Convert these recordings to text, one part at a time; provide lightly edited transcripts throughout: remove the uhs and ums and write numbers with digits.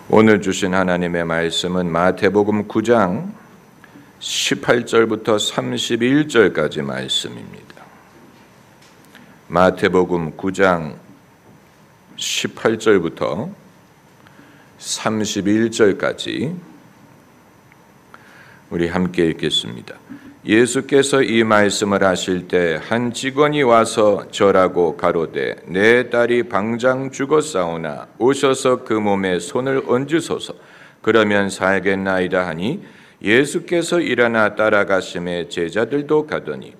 오늘 주신 하나님의 말씀은 마태복음 9장 18절부터 31절까지 말씀입니다. 마태복음 9장 18절부터 31절까지 우리 함께 읽겠습니다. 예수께서 이 말씀을 하실 때 한 직원이 와서 절하고 가로되 내 딸이 방장 죽었사오나 오셔서 그 몸에 손을 얹으소서 그러면 살겠나이다 하니 예수께서 일어나 따라가심에 제자들도 가더니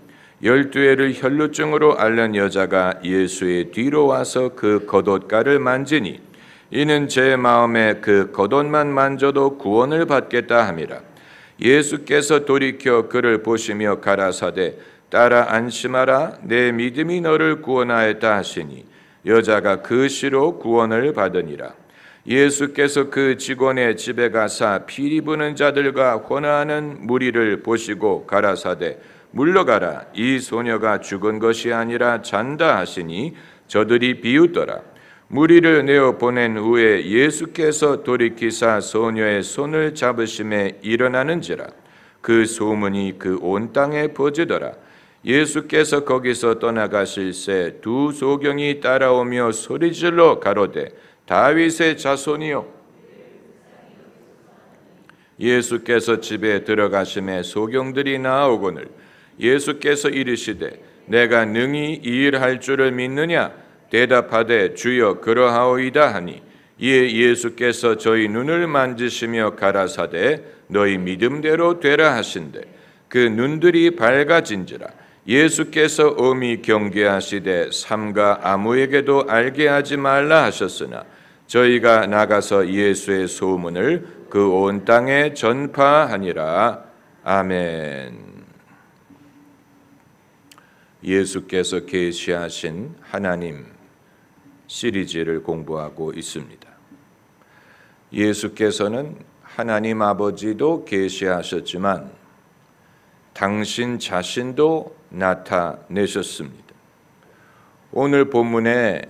12회를 혈루증으로 앓는 여자가 예수의 뒤로 와서 그 겉옷가를 만지니 이는 제 마음에 그 겉옷만 만져도 구원을 받겠다 함이라. 예수께서 돌이켜 그를 보시며 가라사대 따라 안심하라 내 믿음이 너를 구원하였다 하시니 여자가 그 시로 구원을 받으니라. 예수께서 그 직원의 집에 가사 피리 부는 자들과 혼화하는 무리를 보시고 가라사대 물러가라 이 소녀가 죽은 것이 아니라 잔다 하시니 저들이 비웃더라. 무리를 내어 보낸 후에 예수께서 돌이키사 소녀의 손을 잡으심에 일어나는지라. 그 소문이 그 온 땅에 퍼지더라. 예수께서 거기서 떠나가실새 두 소경이 따라오며 소리질러 가로되 다윗의 자손이여. 예수께서 집에 들어가심에 소경들이 나아오거늘 예수께서 이르시되 내가 능히 이 일 할 줄을 믿느냐. 대답하되 주여 그러하오이다 하니 이에 예수께서 저희 눈을 만지시며 가라사대 너희 믿음대로 되라 하신대 그 눈들이 밝아진지라. 예수께서 엄히 경계하시되 삼가 아무에게도 알게 하지 말라 하셨으나 저희가 나가서 예수의 소문을 그 온 땅에 전파하니라. 아멘. 예수께서 계시하신 하나님 시리즈를 공부하고 있습니다. 예수께서는 하나님 아버지도 계시하셨지만 당신 자신도 나타내셨습니다. 오늘 본문에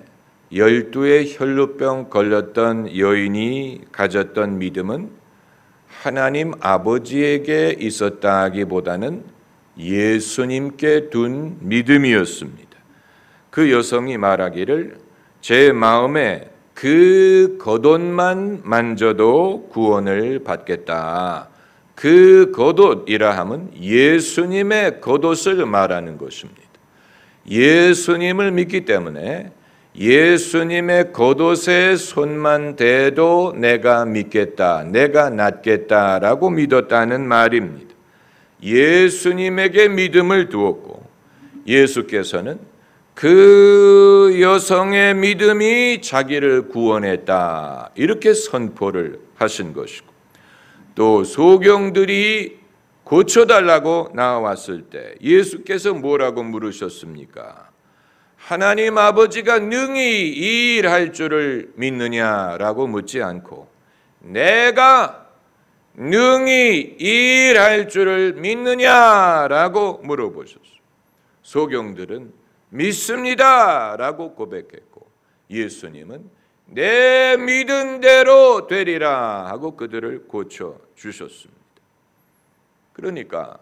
12의 혈루병 걸렸던 여인이 가졌던 믿음은 하나님 아버지에게 있었다기보다는 예수님께 둔 믿음이었습니다. 그 여성이 말하기를 제 마음에 그 겉옷만 만져도 구원을 받겠다. 그 겉옷이라 함은 예수님의 겉옷을 말하는 것입니다. 예수님을 믿기 때문에 예수님의 겉옷에 손만 대도 내가 믿겠다, 내가 낫겠다라고 믿었다는 말입니다. 예수님에게 믿음을 두었고 예수께서는 그 여성의 믿음이 자기를 구원했다 이렇게 선포를 하신 것이고 또 소경들이 고쳐달라고 나왔을 때 예수께서 뭐라고 물으셨습니까? 하나님 아버지가 능히 이 일 할 줄을 믿느냐라고 묻지 않고 내가 능히 이 일 할 줄을 믿느냐라고 물어보셨어요. 소경들은 믿습니다 라고 고백했고 예수님은 내 믿은 대로 되리라 하고 그들을 고쳐주셨습니다. 그러니까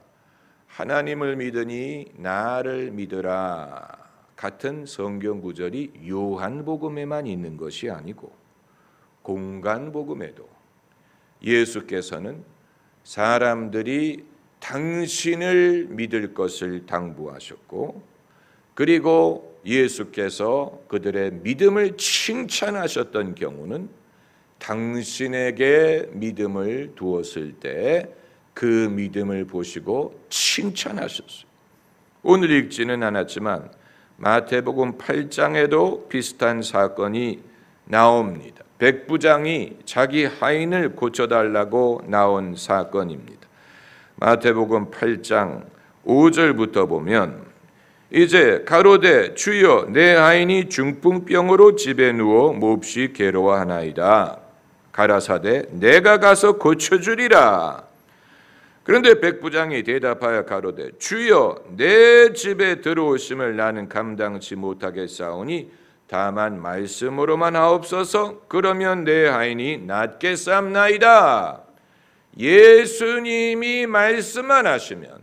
하나님을 믿으니 나를 믿으라 같은 성경 구절이 요한복음에만 있는 것이 아니고 공간복음에도 예수께서는 사람들이 당신을 믿을 것을 당부하셨고 그리고 예수께서 그들의 믿음을 칭찬하셨던 경우는 당신에게 믿음을 두었을 때 그 믿음을 보시고 칭찬하셨어요. 오늘 읽지는 않았지만 마태복음 8장에도 비슷한 사건이 나옵니다. 백부장이 자기 하인을 고쳐달라고 나온 사건입니다. 마태복음 8장 5절부터 보면 이제 가로되 주여 내 하인이 중풍병으로 집에 누워 몹시 괴로워하나이다. 가라사대 내가 가서 고쳐주리라. 그런데 백부장이 대답하여 가로되 주여 내 집에 들어오심을 나는 감당치 못하겠사오니 다만 말씀으로만 하옵소서. 그러면 내 하인이 낫겠사옵나이다. 예수님이 말씀만 하시면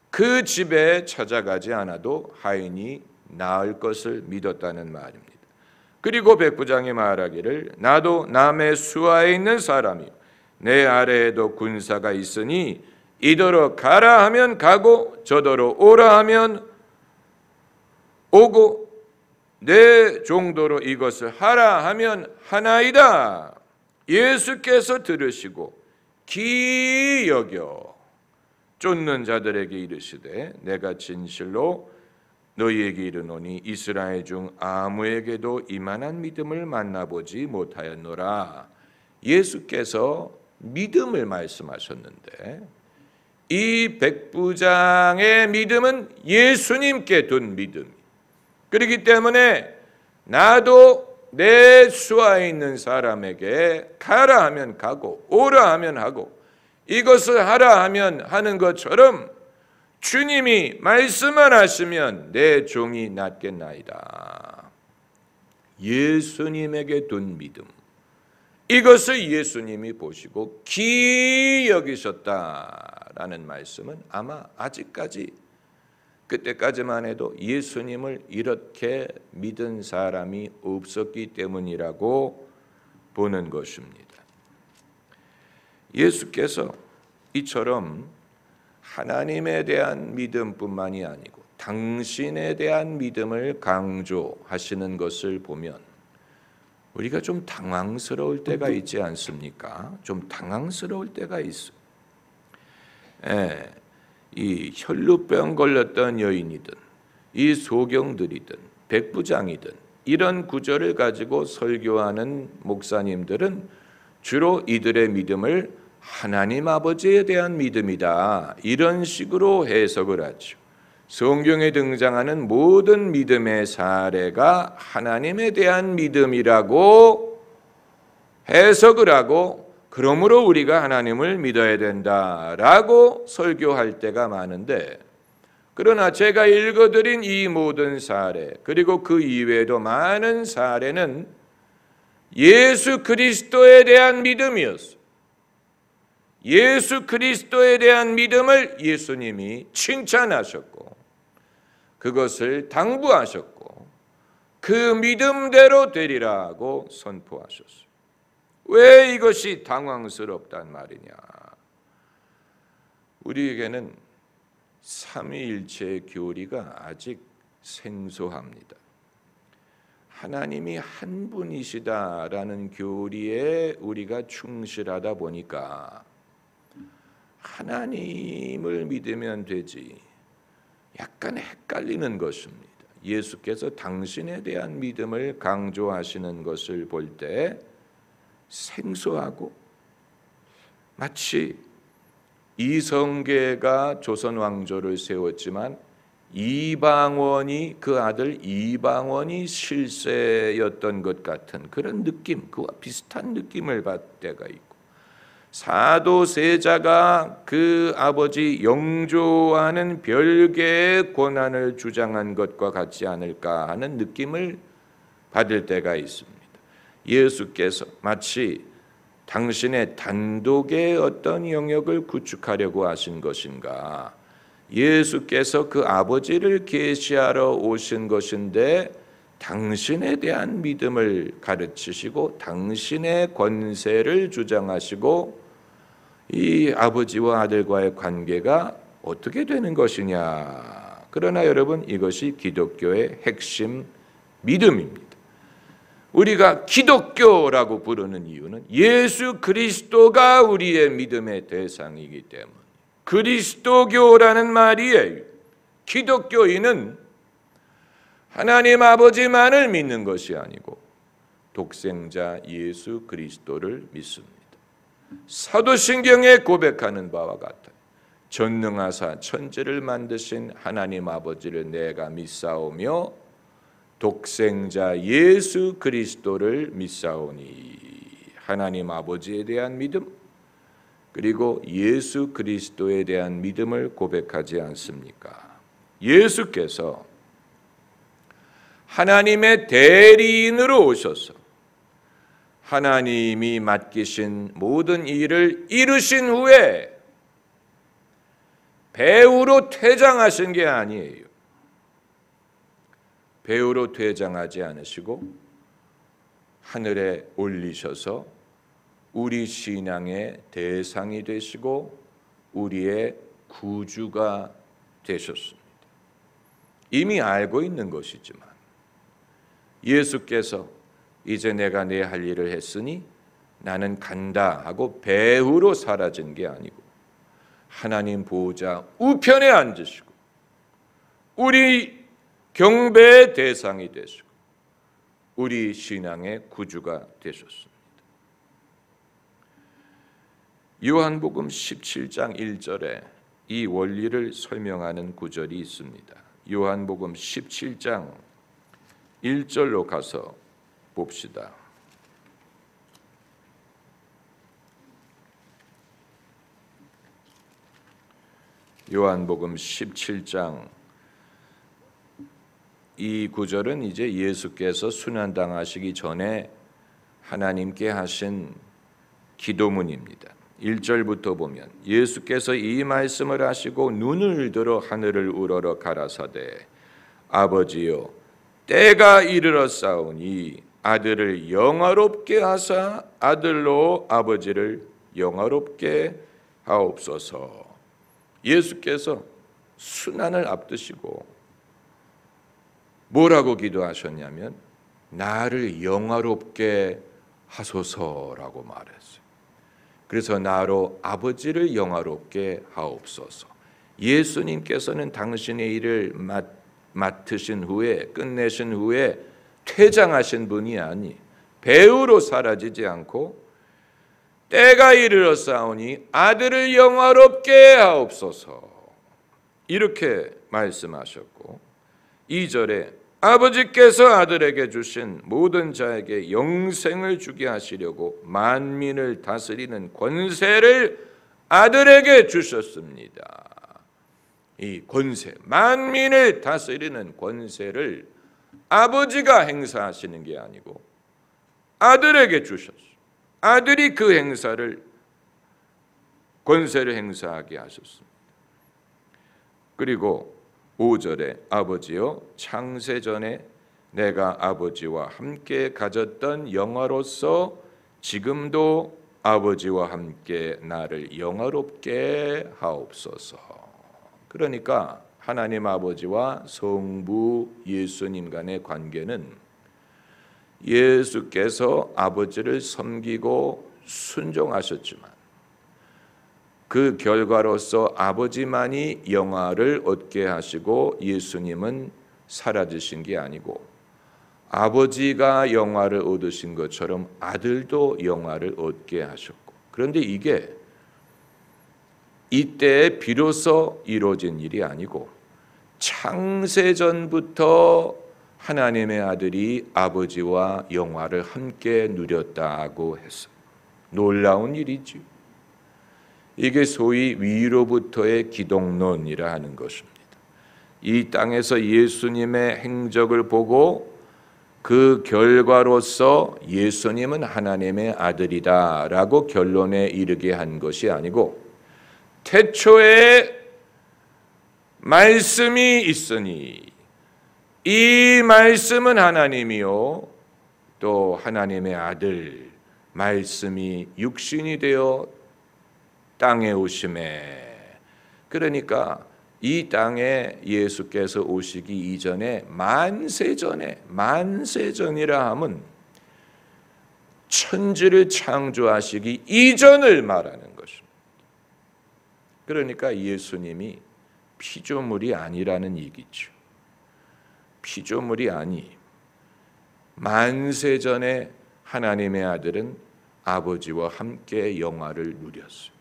그 집에 찾아가지 않아도 하인이 나을 것을 믿었다는 말입니다. 그리고 백부장이 말하기를 나도 남의 수하에 있는 사람이요 내 아래에도 군사가 있으니 이더러 가라 하면 가고 저더러 오라 하면 오고 내 정도로 이것을 하라 하면 하나이다. 예수께서 들으시고 기이 여겨 쫓는 자들에게 이르시되 내가 진실로 너희에게 이르노니 이스라엘 중 아무에게도 이만한 믿음을 만나보지 못하였노라. 예수께서 믿음을 말씀하셨는데 이 백부장의 믿음은 예수님께 둔 믿음. 그렇기 때문에 나도 내 수하에 있는 사람에게 가라 하면 가고 오라 하면 하고 이것을 하라 하면 하는 것처럼 주님이 말씀만 하시면 내 종이 낫겠나이다. 예수님에게 둔 믿음. 이것을 예수님이 보시고 기이 여기셨다라는 말씀은 아마 아직까지 그때까지만 해도 예수님을 이렇게 믿은 사람이 없었기 때문이라고 보는 것입니다. 예수께서 이처럼 하나님에 대한 믿음뿐만이 아니고 당신에 대한 믿음을 강조하시는 것을 보면 우리가 좀 당황스러울 때가 있지 않습니까? 좀 당황스러울 때가 있어요. 이 혈루병 걸렸던 여인이든 이 소경들이든 백부장이든 이런 구절을 가지고 설교하는 목사님들은 주로 이들의 믿음을 하나님 아버지에 대한 믿음이다 이런 식으로 해석을 하죠. 성경에 등장하는 모든 믿음의 사례가 하나님에 대한 믿음이라고 해석을 하고 그러므로 우리가 하나님을 믿어야 된다라고 설교할 때가 많은데 그러나 제가 읽어드린 이 모든 사례 그리고 그 이외에도 많은 사례는 예수 그리스도에 대한 믿음이었어요. 예수 그리스도에 대한 믿음을 예수님이 칭찬하셨고 그것을 당부하셨고 그 믿음대로 되리라고 선포하셨어요. 왜 이것이 당황스럽단 말이냐? 우리에게는 삼위일체의 교리가 아직 생소합니다. 하나님이 한 분이시다라는 교리에 우리가 충실하다 보니까 하나님을 믿으면 되지 약간 헷갈리는 것입니다. 예수께서 당신에 대한 믿음을 강조하시는 것을 볼 때 생소하고 마치 이성계가 조선 왕조를 세웠지만 이방원이 그 아들 이방원이 실세였던 것 같은 그런 느낌, 그와 비슷한 느낌을 받을 때가 있고 사도세자가 그 아버지 영조와는 별개의 권한을 주장한 것과 같지 않을까 하는 느낌을 받을 때가 있습니다. 예수께서 마치 당신의 단독의 어떤 영역을 구축하려고 하신 것인가? 예수께서 그 아버지를 계시하러 오신 것인데 당신에 대한 믿음을 가르치시고 당신의 권세를 주장하시고 이 아버지와 아들과의 관계가 어떻게 되는 것이냐? 그러나 여러분 이것이 기독교의 핵심 믿음입니다. 우리가 기독교라고 부르는 이유는 예수 그리스도가 우리의 믿음의 대상이기 때문에 그리스도교라는 말이에요. 기독교인은 하나님 아버지만을 믿는 것이 아니고 독생자 예수 그리스도를 믿습니다. 사도신경에 고백하는 바와 같아요. 전능하사 천지를 만드신 하나님 아버지를 내가 믿사오며 독생자 예수 그리스도를 믿사오니 하나님 아버지에 대한 믿음 그리고 예수 그리스도에 대한 믿음을 고백하지 않습니까? 예수께서 하나님의 대리인으로 오셔서 하나님이 맡기신 모든 일을 이루신 후에 배후로 퇴장하신 게 아니에요. 배후로 퇴장하지 않으시고 하늘에 올리셔서 우리 신앙의 대상이 되시고 우리의 구주가 되셨습니다. 이미 알고 있는 것이지만 예수께서 이제 내가 내 할 일을 했으니 나는 간다 하고 배후로 사라진 게 아니고 하나님 보호자 우편에 앉으시고 우리 경배의 대상이 되시고 우리 신앙의 구주가 되셨습니다. 요한복음 17장 1절에 이 원리를 설명하는 구절이 있습니다. 요한복음 17장 1절로 가서 봅시다. 요한복음 17장 이 구절은 이제 예수께서 순환당하시기 전에 하나님께 하신 기도문입니다. 1절부터 보면 예수께서 이 말씀을 하시고 눈을 들어 하늘을 우러러 가라사대 아버지여 때가 이르렀사오니 아들을 영화롭게 하사 아들로 아버지를 영화롭게 하옵소서. 예수께서 순환을 앞두시고 뭐라고 기도하셨냐면 나를 영화롭게 하소서라고 말했어요. 그래서 나로 아버지를 영화롭게 하옵소서. 예수님께서는 당신의 일을 맡으신 후에 끝내신 후에 퇴장하신 분이 아니 배후로 사라지지 않고 때가 이르렀사오니 아들을 영화롭게 하옵소서 이렇게 말씀하셨고 2절에 아버지께서 아들에게 주신 모든 자에게 영생을 주게 하시려고 만민을 다스리는 권세를 아들에게 주셨습니다. 이 권세, 만민을 다스리는 권세를 아버지가 행사하시는 게 아니고 아들에게 주셨어요. 아들이 그 행사를 권세를 행사하게 하셨습니다. 그리고 5절에 아버지여 창세전에 내가 아버지와 함께 가졌던 영화로서 지금도 아버지와 함께 나를 영화롭게 하옵소서. 그러니까 하나님 아버지와 성부 예수님 간의 관계는 예수께서 아버지를 섬기고 순종하셨지만 그 결과로서 아버지만이 영화를 얻게 하시고 예수님은 사라지신 게 아니고 아버지가 영화를 얻으신 것처럼 아들도 영화를 얻게 하셨고 그런데 이게 이때에 비로소 이루어진 일이 아니고 창세전부터 하나님의 아들이 아버지와 영화를 함께 누렸다고 했어요. 놀라운 일이죠. 이게 소위 위로부터의 기독론이라 하는 것입니다. 이 땅에서 예수님의 행적을 보고 그 결과로서 예수님은 하나님의 아들이다라고 결론에 이르게 한 것이 아니고 태초에 말씀이 있으니 이 말씀은 하나님이요 또 하나님의 아들 말씀이 육신이 되어 땅에 오심에 그러니까 이 땅에 예수께서 오시기 이전에 만세전이라 함은 천지를 창조하시기 이전을 말하는 것입니다. 그러니까 예수님이 피조물이 아니라는 얘기죠. 피조물이 아니 만세전에 하나님의 아들은 아버지와 함께 영화를 누렸어요.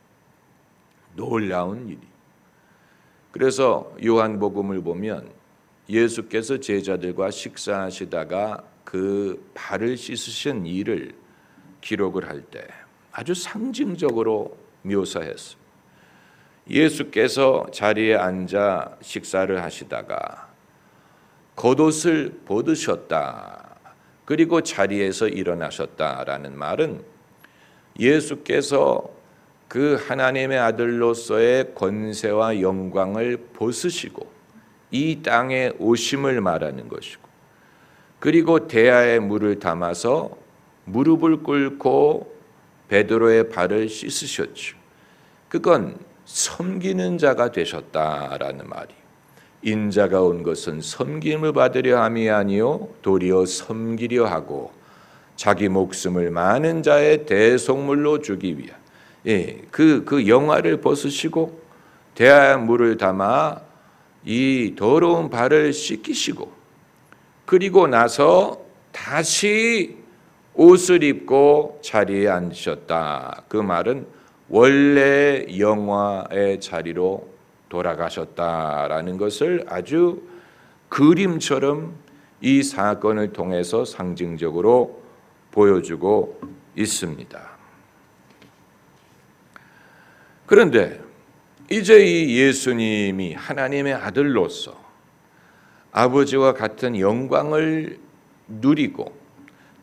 놀라운 일이. 그래서 요한복음을 보면 예수께서 제자들과 식사하시다가 그 발을 씻으신 일을 기록을 할 때 아주 상징적으로 묘사했어요. 예수께서 자리에 앉아 식사를 하시다가 겉옷을 벗으셨다. 그리고 자리에서 일어나셨다라는 말은 예수께서 그 하나님의 아들로서의 권세와 영광을 벗으시고 이 땅에 오심을 말하는 것이고, 그리고 대야에 물을 담아서 무릎을 꿇고 베드로의 발을 씻으셨죠. 그건 섬기는 자가 되셨다라는 말이, 인자가 온 것은 섬김을 받으려 함이 아니요 도리어 섬기려 하고 자기 목숨을 많은 자의 대속물로 주기 위한, 그 영화를 벗으시고 대야에 물을 담아 이 더러운 발을 씻기시고, 그리고 나서 다시 옷을 입고 자리에 앉으셨다. 그 말은 원래 영화의 자리로 돌아가셨다라는 것을 아주 그림처럼 이 사건을 통해서 상징적으로 보여주고 있습니다. 그런데 이제 이 예수님이 하나님의 아들로서 아버지와 같은 영광을 누리고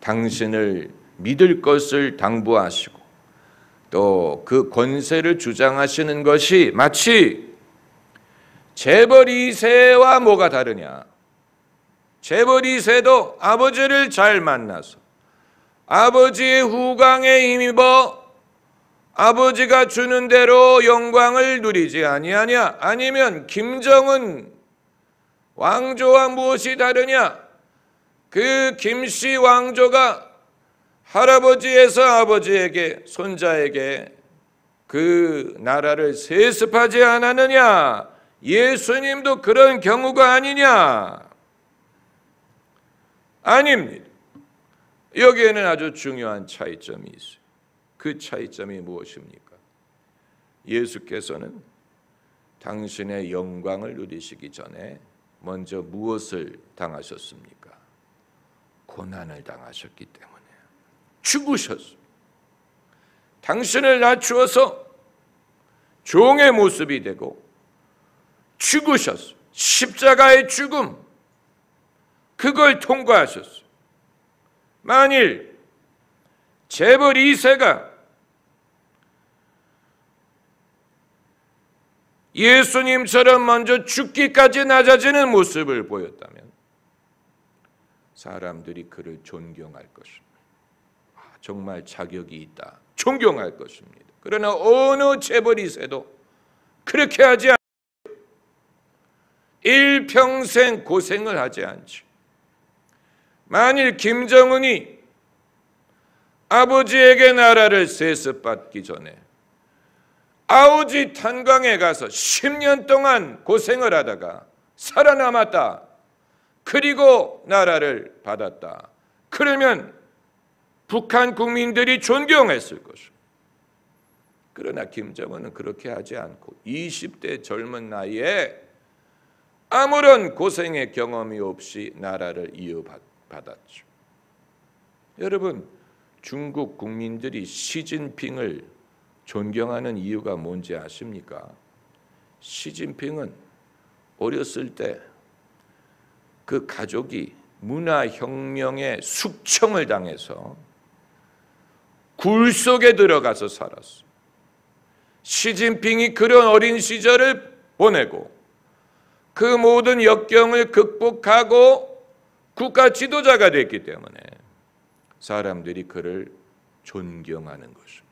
당신을 믿을 것을 당부하시고 또 그 권세를 주장하시는 것이 마치 재벌 2세와 뭐가 다르냐? 재벌 2세도 아버지를 잘 만나서 아버지의 후광에 힘입어 아버지가 주는 대로 영광을 누리지 아니하냐? 아니면 김정은 왕조와 무엇이 다르냐? 그 김씨 왕조가 할아버지에서 아버지에게, 손자에게 그 나라를 세습하지 않았느냐? 예수님도 그런 경우가 아니냐? 아닙니다. 여기에는 아주 중요한 차이점이 있어요. 그 차이점이 무엇입니까? 예수께서는 당신의 영광을 누리시기 전에 먼저 무엇을 당하셨습니까? 고난을 당하셨기 때문에 죽으셨습니다. 당신을 낮추어서 종의 모습이 되고 죽으셨어요. 십자가의 죽음, 그걸 통과하셨어요. 만일 재벌 2세가 예수님처럼 먼저 죽기까지 낮아지는 모습을 보였다면 사람들이 그를 존경할 것입니다. 정말 자격이 있다, 존경할 것입니다. 그러나 어느 재벌 2세도 그렇게 하지 않고 일평생 고생을 하지 않죠. 만일 김정은이 아버지에게 나라를 세습받기 전에 아우지 탄광에 가서 10년 동안 고생을 하다가 살아남았다, 그리고 나라를 받았다, 그러면 북한 국민들이 존경했을 것입니다. 그러나 김정은은 그렇게 하지 않고 20대 젊은 나이에 아무런 고생의 경험이 없이 나라를 이어받았죠. 여러분, 중국 국민들이 시진핑을 존경하는 이유가 뭔지 아십니까? 시진핑은 어렸을 때 그 가족이 문화혁명의 숙청을 당해서 굴 속에 들어가서 살았어. 시진핑이 그런 어린 시절을 보내고 그 모든 역경을 극복하고 국가 지도자가 됐기 때문에 사람들이 그를 존경하는 것입니다.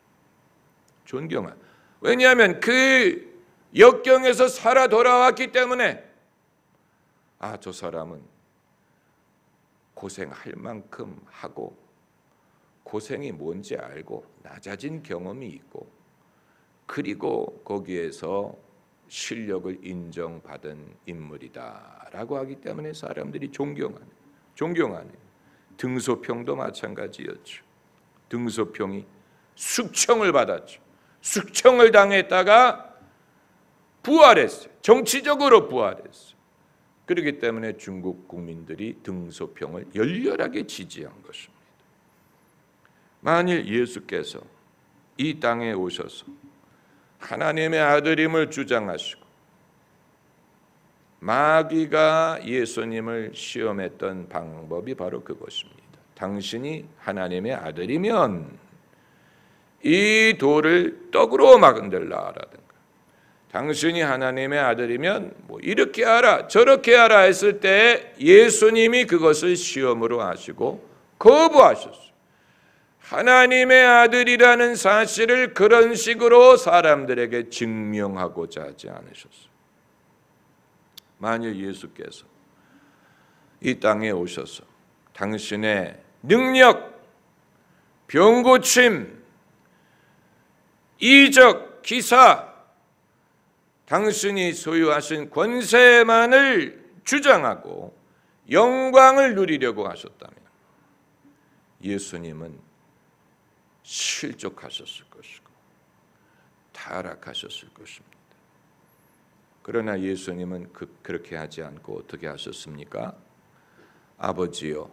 왜냐하면 그 역경에서 살아 돌아왔기 때문에 저 사람은 고생할 만큼 하고 고생이 뭔지 알고 낮아진 경험이 있고 그리고 거기에서 실력을 인정받은 인물이다라고 하기 때문에 사람들이 존경하는. 등소평도 마찬가지였죠. 등소평이 숙청을 받았죠. 숙청을 당했다가 부활했어요. 정치적으로 부활했어요. 그렇기 때문에 중국 국민들이 등소평을 열렬하게 지지한 것입니다. 만일 예수께서 이 땅에 오셔서 하나님의 아들임을 주장하시고 마귀가 예수님을 시험했던 방법이 바로 그것입니다. 당신이 하나님의 아들이면 이 돌을 떡으로 만들라라든가, 당신이 하나님의 아들이면 뭐 이렇게 하라 저렇게 하라 했을 때 예수님이 그것을 시험으로 하시고 거부하셨어요. 하나님의 아들이라는 사실을 그런 식으로 사람들에게 증명하고자 하지 않으셨어요. 만일 예수께서 이 땅에 오셔서 당신의 능력, 병고침, 이적, 기사, 당신이 소유하신 권세만을 주장하고 영광을 누리려고 하셨다면 예수님은 실족하셨을 것이고 타락하셨을 것입니다. 그러나 예수님은 그렇게 하지 않고 어떻게 하셨습니까? 아버지여,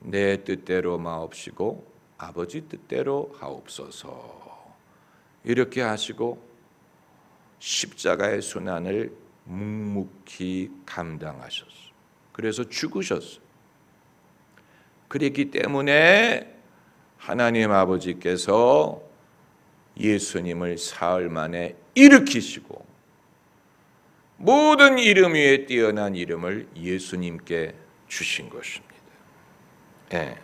내 뜻대로 마옵시고 아버지 뜻대로 하옵소서. 이렇게 하시고 십자가의 순환을 묵묵히 감당하셨어요. 그래서 죽으셨어요. 그랬기 때문에 하나님 아버지께서 예수님을 사흘 만에 일으키시고 모든 이름 위에 뛰어난 이름을 예수님께 주신 것입니다. 네.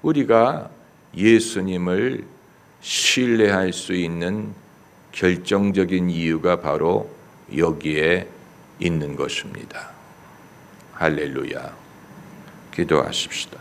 우리가 예수님을 신뢰할 수 있는 결정적인 이유가 바로 여기에 있는 것입니다. 할렐루야. 기도하십시다.